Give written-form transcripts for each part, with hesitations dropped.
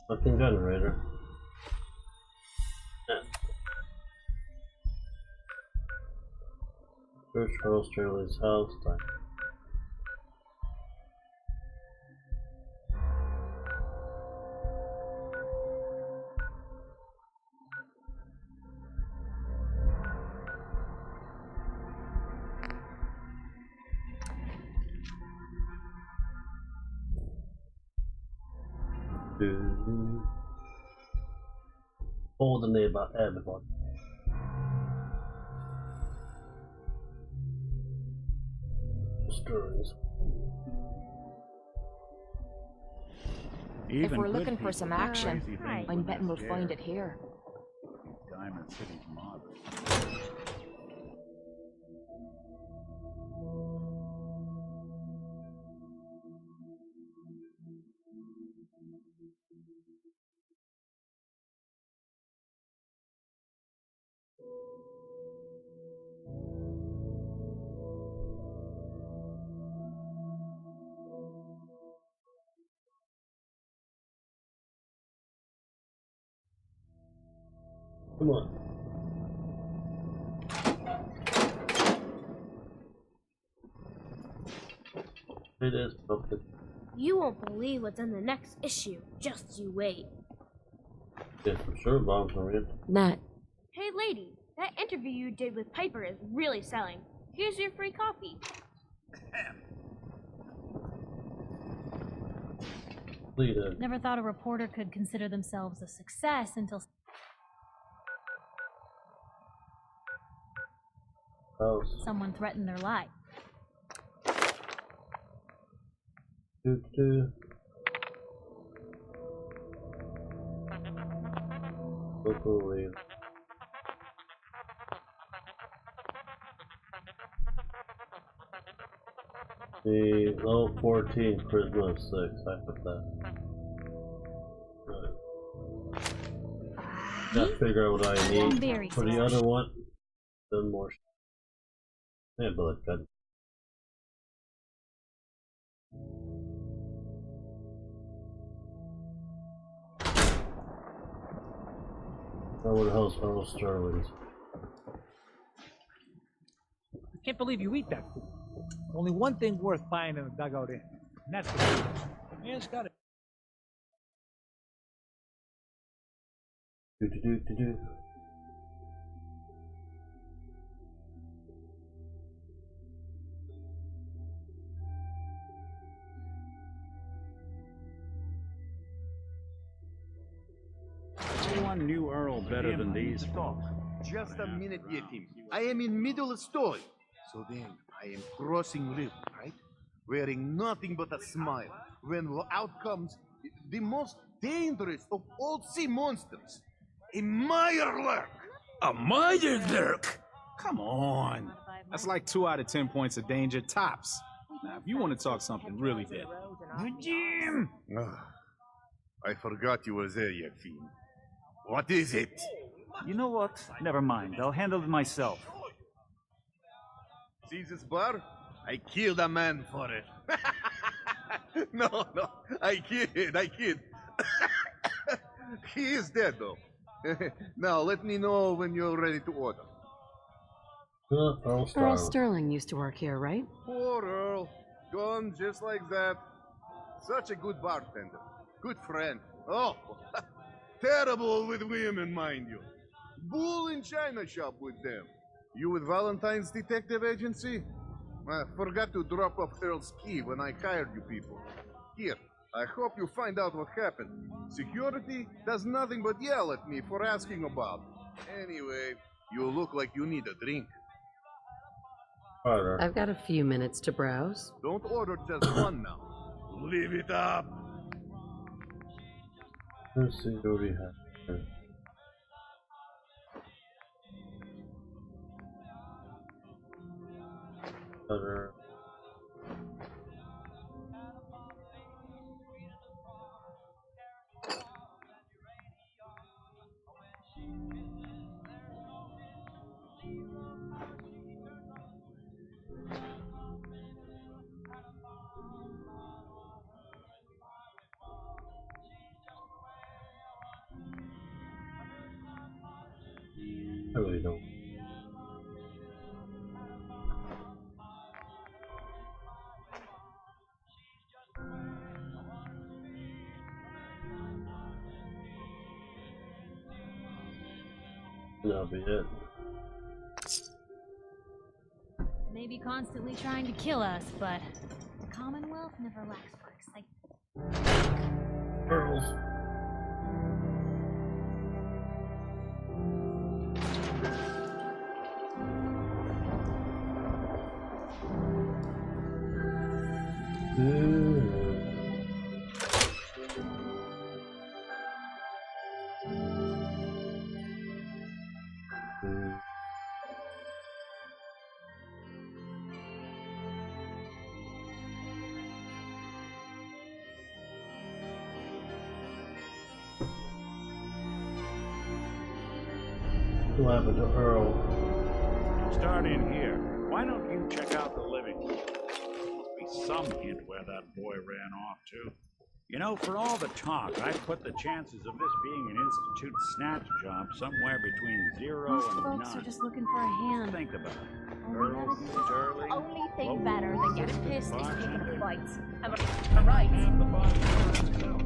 Fucking generator. Yeah. Search Charles Sterling's house. Time. Hold the name about everyone. Stories. If we're looking for some action, I'm betting we'll find it here. Diamond City's model. Come on. It is broken. You won't believe what's in the next issue. Just you wait. Yeah, for sure, Bob can read. Nat. Hey lady, that interview you did with Piper is really selling. Here's your free coffee. Pleaded. Never thought a reporter could consider themselves a success until... House. someone threatened their life. Local leave. The low 14, charisma of 6. I put that. Right. Gotta figure out what I need. Very For the other one, done more. Yeah, bullet gun. Oh, what the hell's Earl Sterling's? I can't believe you eat that food. Only one thing worth buying in a dugout inn, and that's the food. Man's got it. Do. Anyone knew Earl better than these? Just a minute yet, him. I am in middle of story. So then, I am crossing river, right? Wearing nothing but a smile. When out comes the most dangerous of all sea monsters, a Mirelurk. A Mirelurk? Come on. That's like 2 out of 10 points of danger tops. Now, if you want to talk something really big. Jim! I forgot you were there, you fiend. What is it? You know what? Never mind. I'll handle it myself. See this bar? I killed a man for it. No, I kid. He is dead, though. Now, let me know when you're ready to order. Earl Sterling used to work here, right? Poor Earl. Gone just like that. Such a good bartender. Good friend. Oh, terrible with women, mind you. Bull in china shop with them. You with Valentine's Detective Agency? I forgot to drop off Earl's key when I hired you people. Here, I hope you find out what happened. Security does nothing but yell at me for asking about it. Anyway, you look like you need a drink. I've got a few minutes to browse. Don't order just one now. Leave it up. Let's see what we have here. Other. I really don't. That'll be it. Maybe constantly trying to kill us, but the Commonwealth never lacks for excitement. Girls. What happened to Earl? Start in here. Why don't you check out the living room? Must be some hint where that boy ran off to. You know, for all the talk, I'd put the chances of this being an institute snatch job somewhere between 0 Most and folks none. are just looking for a hand. Think about it. All we Earl, gotta do is Shirley, only thing Logan, better than getting pissed is Bartender. picking fights. Am I right? And the body for himself.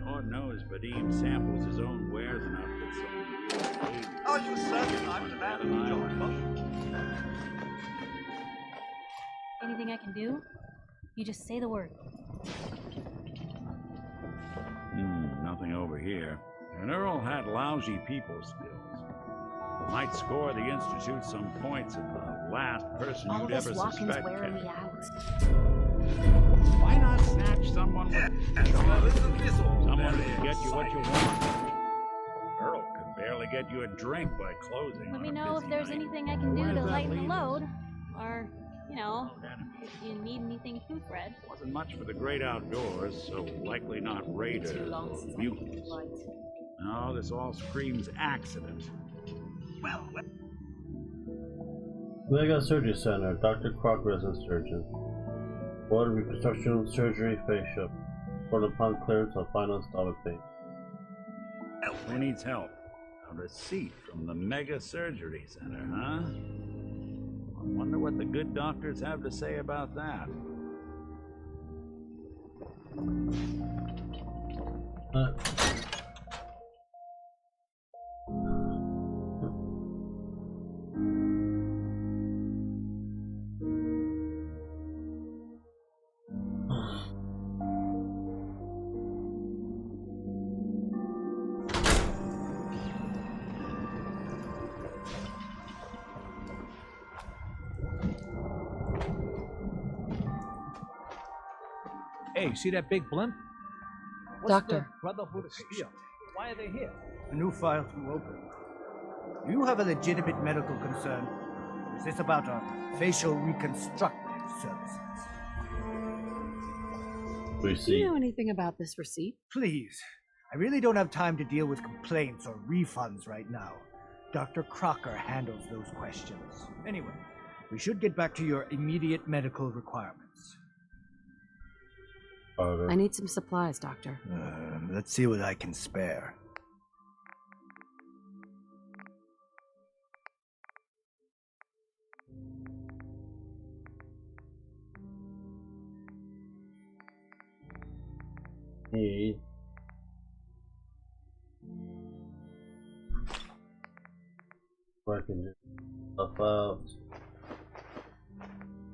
Lord knows Vadim samples his own wares enough that someone. Oh, you certain I'm the man of the job, Anything I can do? You just say the word. Nothing over here. And Earl had lousy people skills. Might score the Institute some points in the last person All you'd this ever walking's suspect. wearing me out. Why not snatch someone with Someone someone who can get you what you want? Earl could barely get you a drink by closing. Let on me a know if busy there's night. anything I can Where do does to that lighten the leave us? load. Or, you know, if you need anything food fred. Wasn't much for the great outdoors, so likely not raiders or mutants. No, this all screams accident. Mega Surgery Center. Dr. Crocker is a surgeon. Water reconstruction surgery face up. Put upon clearance of final stomach pain. Who needs help? A receipt from the Mega Surgery Center, huh? I wonder what the good doctors have to say about that. Hey, you see that big blimp? What's Doctor. the Brotherhood of Steel? Why are they here? A new file to open. Do you have a legitimate medical concern? Is this about a facial reconstructive services? Do Receipt. you know anything about this receipt? Please, I really don't have time to deal with complaints or refunds right now. Dr. Crocker handles those questions. Anyway, we should get back to your immediate medical requirements. I need some supplies, Doctor. Let's see what I can spare. Need. Where I can do stuff out.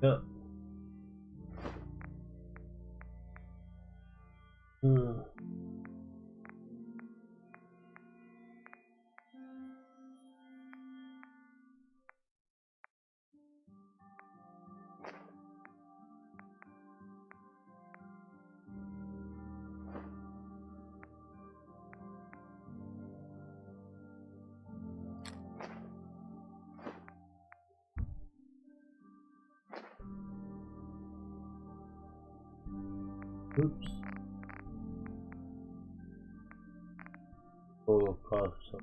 Yep. Oops. Total cost.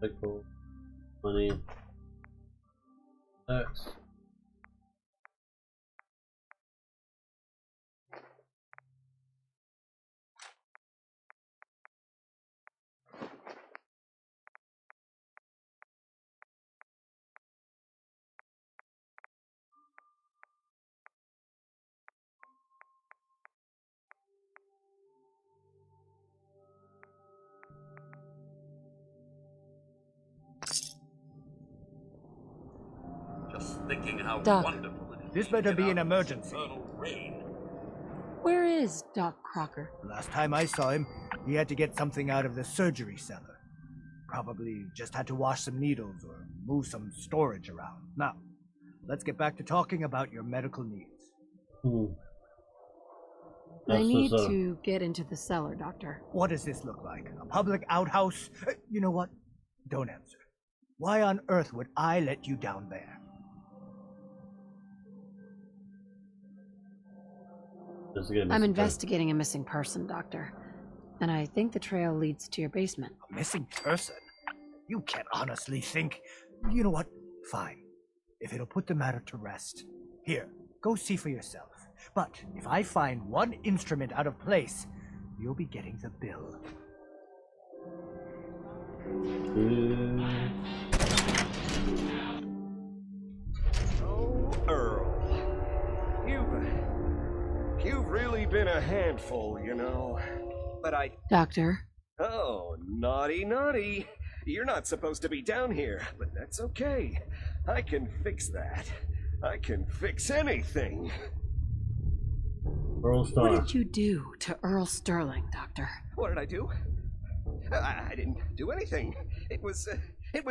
Pickle. Money. X. thinking how Doc. wonderful it is. This to better get be out an of emergency. infernal rain. Where is Doc Crocker? Last time I saw him, he had to get something out of the surgery cellar. Probably just had to wash some needles or move some storage around. Now, let's get back to talking about your medical needs. I need to get into the cellar, Doctor. What does this look like? A public outhouse? You know what? Don't answer. Why on earth would I let you down there? I'm investigating a missing person, Doctor. And I think the trail leads to your basement. A missing person? You can't honestly think... You know what? Fine. If it'll put the matter to rest. Here, go see for yourself. But if I find one instrument out of place, you'll be getting the bill. Oh, Earl. You've really been a handful, you know. But Doctor? Oh, naughty, naughty. You're not supposed to be down here, but that's okay. I can fix that. I can fix anything. Earl Star. What did you do to Earl Sterling, Doctor? What did I do? I didn't do anything. It was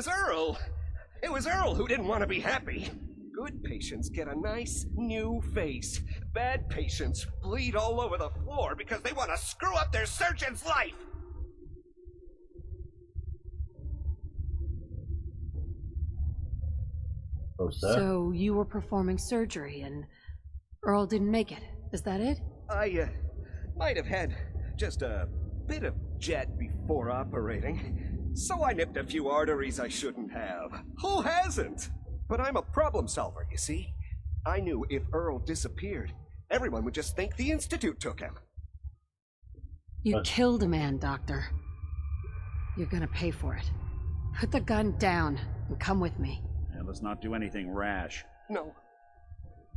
Earl. It was Earl who didn't want to be happy. Good patients get a nice new face. Bad patients bleed all over the floor because they want to screw up their surgeon's life. Oh, so you were performing surgery and Earl didn't make it. Is that it? I might have had just a bit of jet before operating. So I nipped a few arteries I shouldn't have. Who hasn't? But I'm a problem solver, you see. I knew if Earl disappeared, everyone would just think the Institute took him. You killed a man, Doctor. You're gonna pay for it. Put the gun down and come with me. Yeah, let's not do anything rash. No.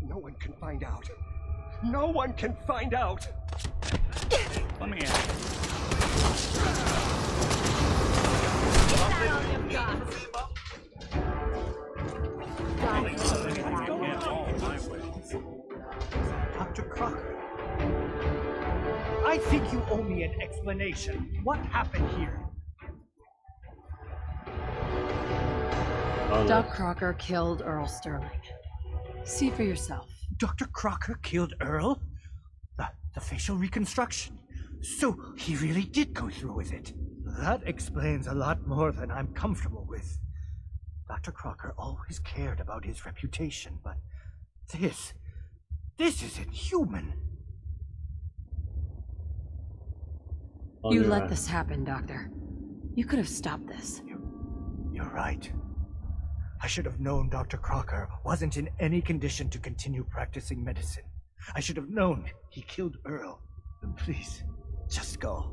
No one can find out. No one can find out! Let me ask Dr. Crocker, I think you owe me an explanation. What happened here? Doc Crocker killed Earl Sterling. See for yourself. Dr. Crocker killed Earl? The facial reconstruction. So he really did go through with it. That explains a lot more than I'm comfortable with. Dr. Crocker always cared about his reputation, but this isn't human. You let this happen, Doctor. You could have stopped this. You're right. I should have known Dr. Crocker wasn't in any condition to continue practicing medicine. I should have known he killed Earl. And please, just go.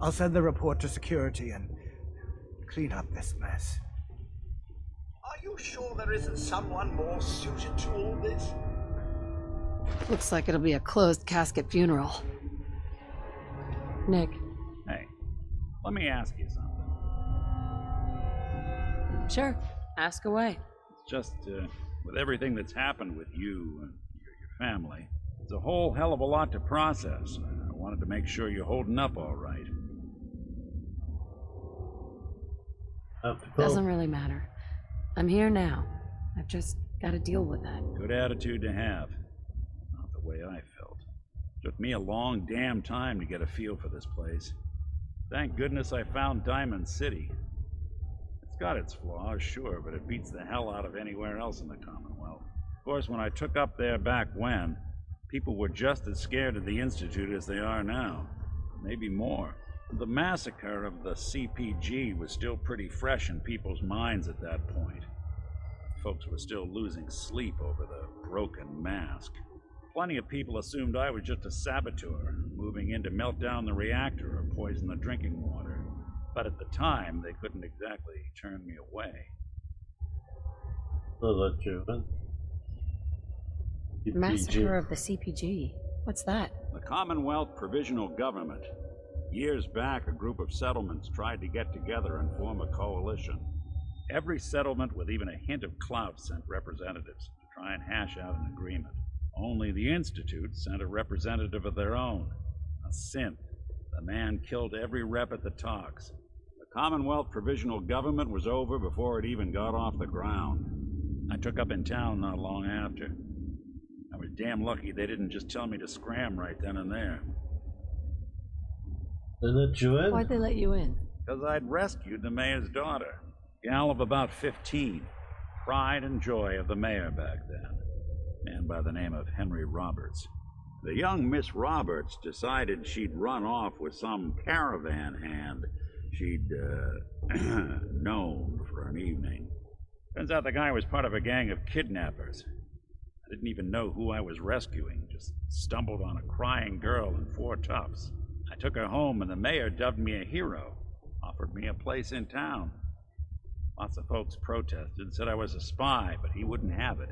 I'll send the report to security and clean up this mess. Are you sure there isn't someone more suited to all this? Looks like it'll be a closed casket funeral. Nick. Hey, let me ask you something. Sure, ask away. It's just, with everything that's happened with you and your family, it's a whole hell of a lot to process. I wanted to make sure you're holding up all right. Doesn't really matter. I'm here now. I've just got to deal with that. Good attitude to have. Not the way I felt. Took me a long damn time to get a feel for this place. Thank goodness I found Diamond City. It's got its flaws, sure, but it beats the hell out of anywhere else in the Commonwealth. Of course, when I took up there back when, people were just as scared of the Institute as they are now. Maybe more. The massacre of the CPG was still pretty fresh in people's minds at that point. Folks were still losing sleep over the broken mask. Plenty of people assumed I was just a saboteur, moving in to melt down the reactor or poison the drinking water. But at the time, they couldn't exactly turn me away. Massacre of the CPG. What's that? The Commonwealth Provisional Government. Years back, a group of settlements tried to get together and form a coalition. Every settlement with even a hint of clout sent representatives to try and hash out an agreement. Only the Institute sent a representative of their own, a synth. The man killed every rep at the talks. The Commonwealth Provisional Government was over before it even got off the ground. I took up in town not long after. I was damn lucky they didn't just tell me to scram right then and there. They let you in? Why'd they let you in? Because I'd rescued the mayor's daughter. Gal of about 15. Pride and joy of the mayor back then. Man by the name of Henry Roberts. The young Miss Roberts decided she'd run off with some caravan hand she'd, known for an evening. Turns out the guy was part of a gang of kidnappers. I didn't even know who I was rescuing, just stumbled on a crying girl and 4 toughs. I took her home and the mayor dubbed me a hero, offered me a place in town. Lots of folks protested, said I was a spy, but he wouldn't have it.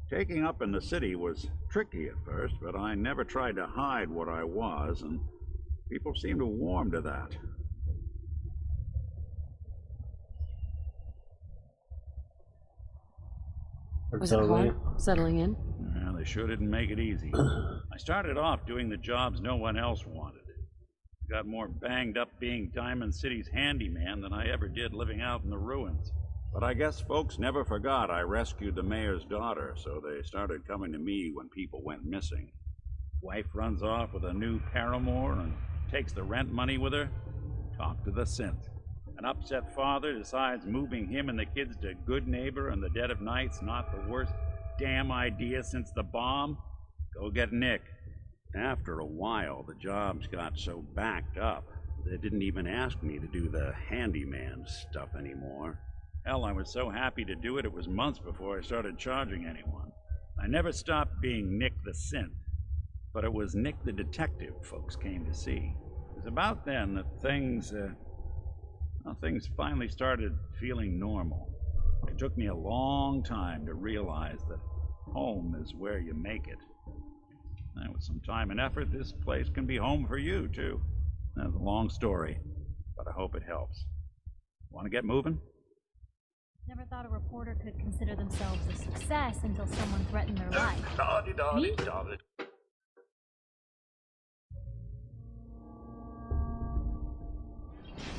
Taking up in the city was tricky at first, but I never tried to hide what I was, and people seemed to warm to that. Was it hard settling in? Well, they sure didn't make it easy. I started off doing the jobs no one else wanted. Got more banged up being Diamond City's handyman than I ever did living out in the ruins. But I guess folks never forgot I rescued the mayor's daughter, so they started coming to me when people went missing. Wife runs off with a new paramour and takes the rent money with her. Talk to the synth. An upset father decides moving him and the kids to Good Neighbor in the dead of night's not the worst damn idea since the bomb. Go get Nick. After a while, the jobs got so backed up, they didn't even ask me to do the handyman stuff anymore. Hell, I was so happy to do it, it was months before I started charging anyone. I never stopped being Nick the Synth, but it was Nick the Detective folks came to see. It was about then that things finally started feeling normal. It took me a long time to realize that home is where you make it. And with some time and effort, this place can be home for you, too. That's a long story, but I hope it helps. Want to get moving? Never thought a reporter could consider themselves a success until someone threatened their life. Me?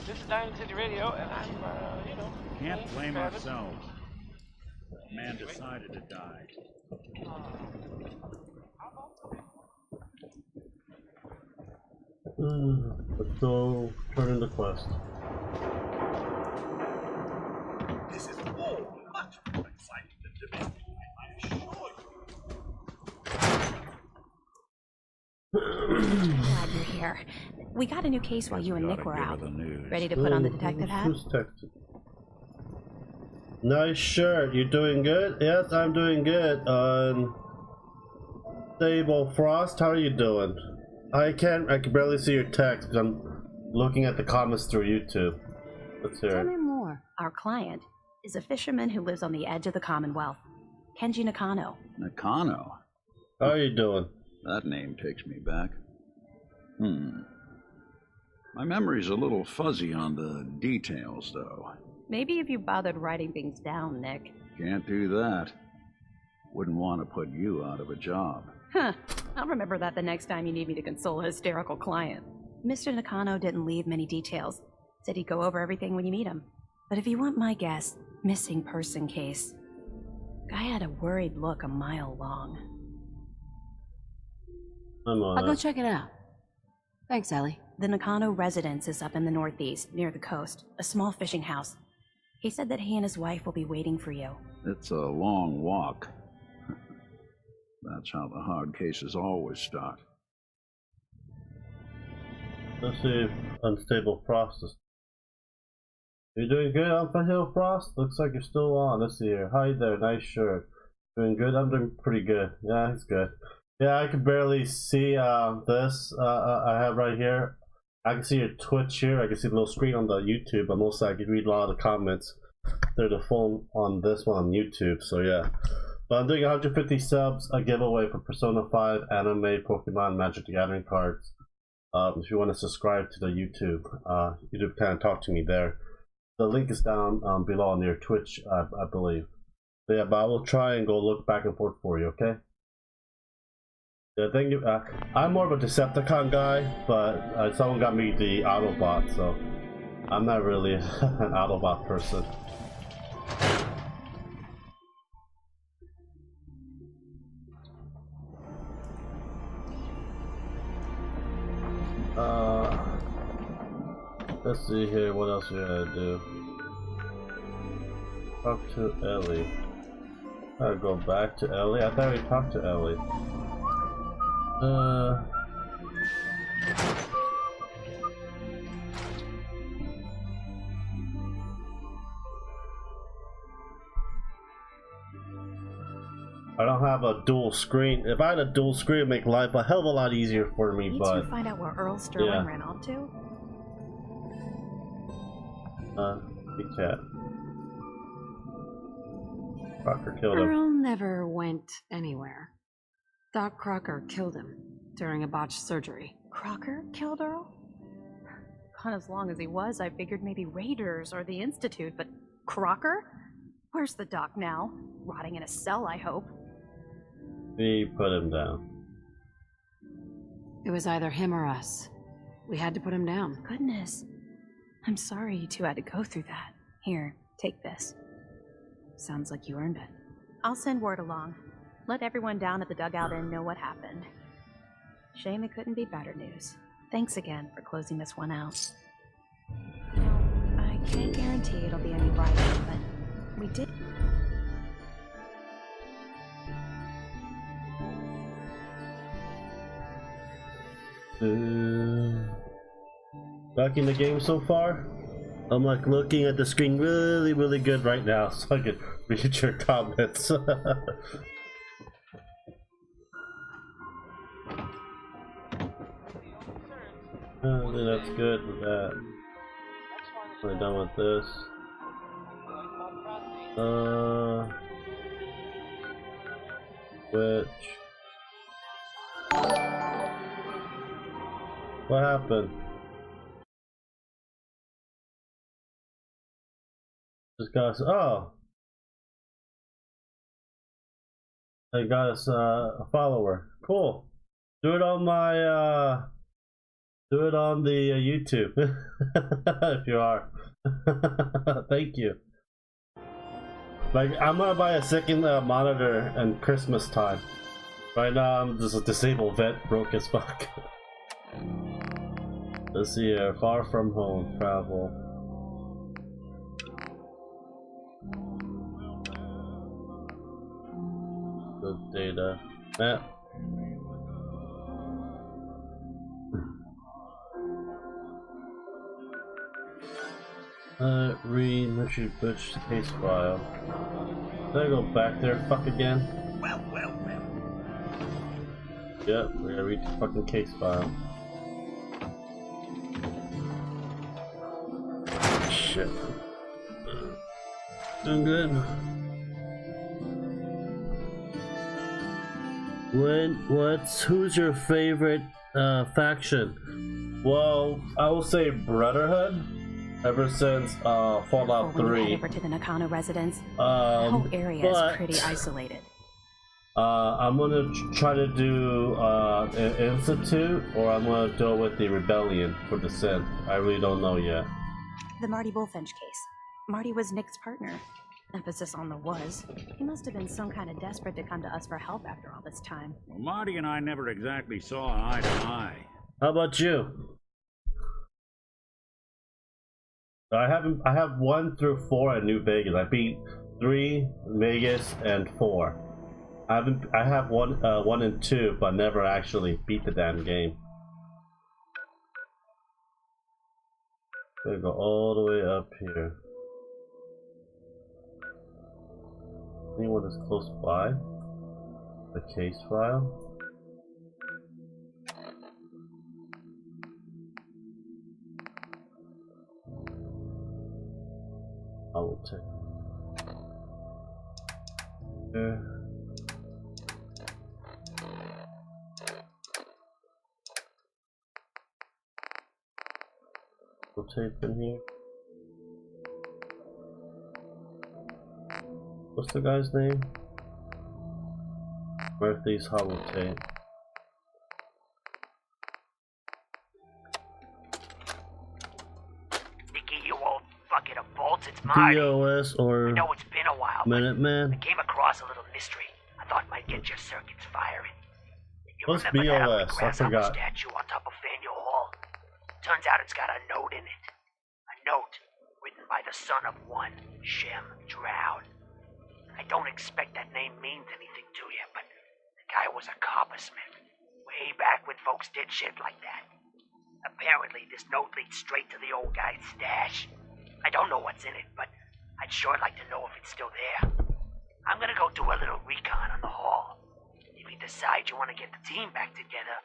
This is Diamond City Radio, and I'm, Can't blame ourselves. The man decided to die. Let's go turn in the quest. This is all much more exciting than domestic life, I assure you. Glad you're here. We got a new case while you and Nick were out. Ready to put on the detective hat? Who's texting? Nice shirt. You doing good? Yes, I'm doing good. Stable Frost, how are you doing? I can barely see your text because I'm looking at the comments through YouTube. Let's hear Tell it. me more. Our client is a fisherman who lives on the edge of the Commonwealth. Kenji Nakano. Nakano? How are you doing? That name takes me back. My memory's a little fuzzy on the details, though. Maybe if you bothered writing things down, Nick. Can't do that. Wouldn't want to put you out of a job. Huh. I'll remember that the next time you need me to console a hysterical client. Mr. Nakano didn't leave many details. Said he'd go over everything when you meet him. But if you want my guess, missing person case. Guy had a worried look a mile long. I'll go check it out. Thanks, Ellie. The Nakano residence is up in the northeast, near the coast. A small fishing house. He said that he and his wife will be waiting for you. It's a long walk. That's how the hard cases always start. Let's see if Unstable Frost is... You doing good, Alpha Hill Frost? Looks like you're still on. Let's see here. Hi there, nice shirt. Doing good? I'm doing pretty good. Yeah, he's good. Yeah, I can barely see this I have right here. I can see your Twitch here. I can see the little screen on the YouTube, but mostly I can read a lot of the comments. They're the phone on this one on YouTube, so yeah. But I'm doing 150 subs, a giveaway for Persona 5, anime, Pokemon, Magic the Gathering cards. If you want to subscribe to the YouTube, you do kind of talk to me there. The link is down below on your Twitch, I believe. But yeah, but I will try and go look back and forth for you, okay? Yeah, thank you. I'm more of a Decepticon guy, but someone got me the Autobot, so I'm not really an Autobot person. Let's see here, what else we gotta do? Talk to Ellie. I'll go back to Ellie. I thought we talked to Ellie. I don't have a dual screen. If I had a dual screen, it'd make life a hell of a lot easier for me, Need but... to find out where Earl Sterling yeah. ran off to? Big cat. Crocker killed him. Earl never went anywhere. Doc Crocker killed him during a botched surgery. Crocker killed Earl? Gone as long as he was, I figured maybe Raiders or the Institute, but Crocker? Where's the doc now? Rotting in a cell, I hope. We put him down. It was either him or us. We had to put him down. Goodness. I'm sorry you two had to go through that. Here, take this. Sounds like you earned it. I'll send word along. Let everyone down at the Dugout Inn know what happened. Shame it couldn't be better news. Thanks again for closing this one out. You know, I can't guarantee it'll be any brighter, but we did... Liking the game so far? I'm like looking at the screen really good right now so I can read your comments. I think that's good with that. We're done with this. Which... What happened? Just got us. Oh, I got us a follower. Cool. Do it on my. Do it on the YouTube if you are. Thank you. Like I'm gonna buy a second monitor in Christmas time. Right now I'm just a disabled vet, broke as fuck. Let's see here. Far from home travel. Good data. Map. Read Richard Butch case file. Did I go back there? Fuck again? Well. Yep, we gotta read the fucking case file. Shit. Doing good. Who's your favorite faction? Well, I will say Brotherhood. Ever since Fallout 3. When you head over to the Nakano residence, the whole area is pretty isolated. I'm gonna try to do an Institute, or I'm gonna go with the Rebellion for the Synth. I really don't know yet. The Marty Bullfinch case. Marty was Nick's partner. Emphasis on the was. He must have been some kind of desperate to come to us for help after all this time. Well, Marty and I never exactly saw eye to eye. How about you? I have 1 through 4 at New Vegas. I beat 3, Vegas, and 4. I have 1 and 2, but never actually beat the damn game. Gonna go all the way up here. Anyone is close by? The case file. I will take there. Tape in here. What's the guy's name? Murthy's holotape. Nicky, you old bucket of bolts, it's Marty. DOS or I know it's been a while, but Minuteman? I came across a little mystery. I thought might get your circuits firing. You What's remember that ugly BOS? I grasshopper forgot. statue on top of Faneuil Hall? Turns out it's got a note in it. A note written by the son of one Shem Drown. I don't expect that name means anything to you, but the guy was a coppersmith. Way back when folks did shit like that. Apparently, this note leads straight to the old guy's stash. I don't know what's in it, but I'd sure like to know if it's still there. I'm gonna go do a little recon on the hall. If you decide you want to get the team back together,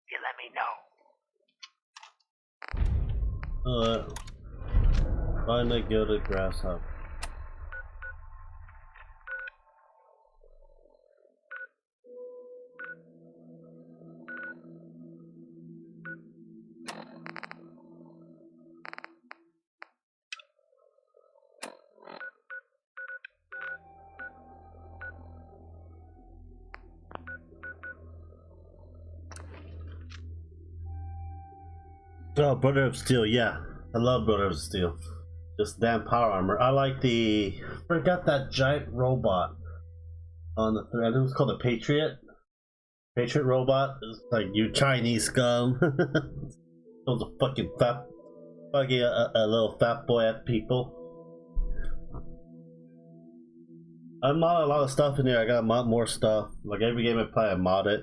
you let me know. Find a gilded grasshopper. Oh, Brother of Steel, yeah. I love Brother of Steel. Just damn power armor. I like the... forgot that giant robot on the thread. It was called the Patriot. Patriot robot. It's like, you Chinese scum. It was a fucking fat... fucking a little fat boy at people. I modded a lot of stuff in here. I gotta mod more stuff. Like every game I play, I mod it.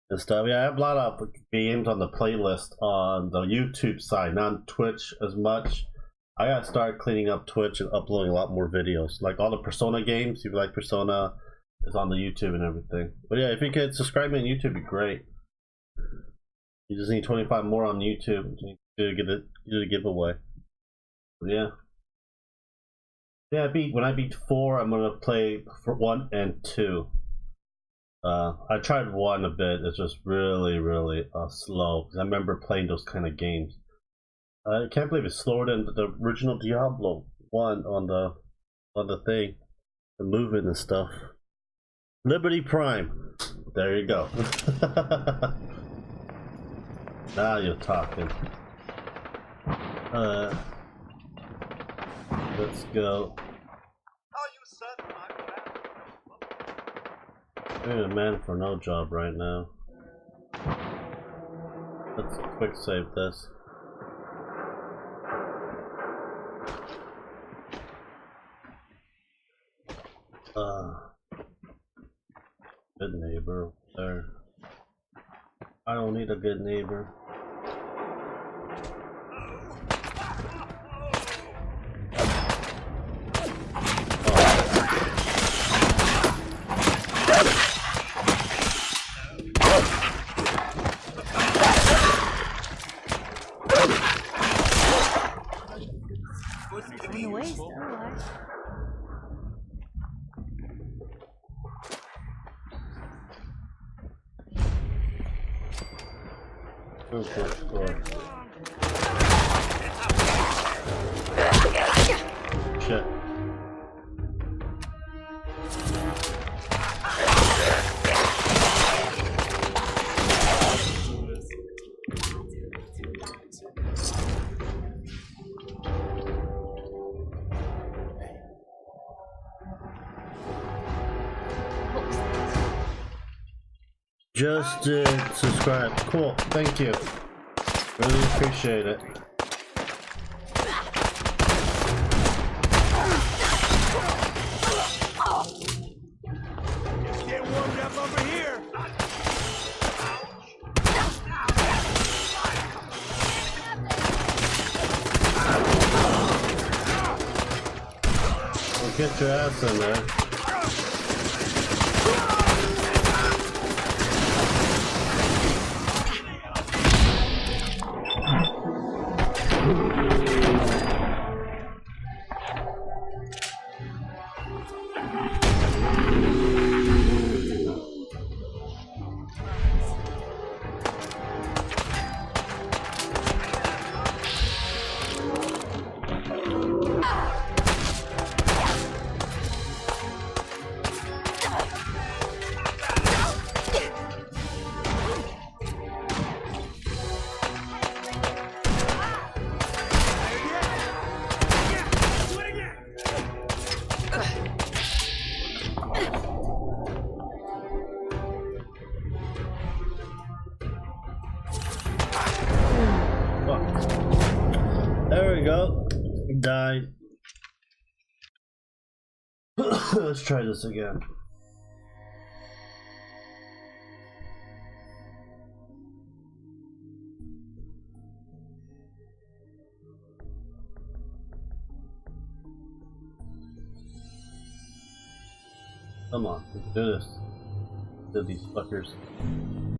And stuff. Yeah, I have a lot of games on the playlist on the YouTube side, not on Twitch as much. I gotta start cleaning up Twitch and uploading a lot more videos. Like all the Persona games, if you like Persona, is on the YouTube and everything. But yeah, if you could subscribe me on YouTube, it'd be great. You just need 25 more on YouTube to get a giveaway. But yeah. Yeah, when I beat 4, I'm gonna play for 1 and 2. I tried 1 a bit. It's just really slow. Cause I remember playing those kind of games. I can't believe it's slower than the original Diablo 1 on the thing, the movement and stuff. Liberty Prime. There you go. Now you're talking. Let's go. I'm a man for no job right now. Let's quick save this. Good neighbor there. I don't need a good neighbor. Shit. Just did subscribe. Cool. Thank you. Really appreciate it. Get warmed up over here. Well, get your ass in there. we go. He died. Let's try this again. Come on, let's do this. Do these fuckers.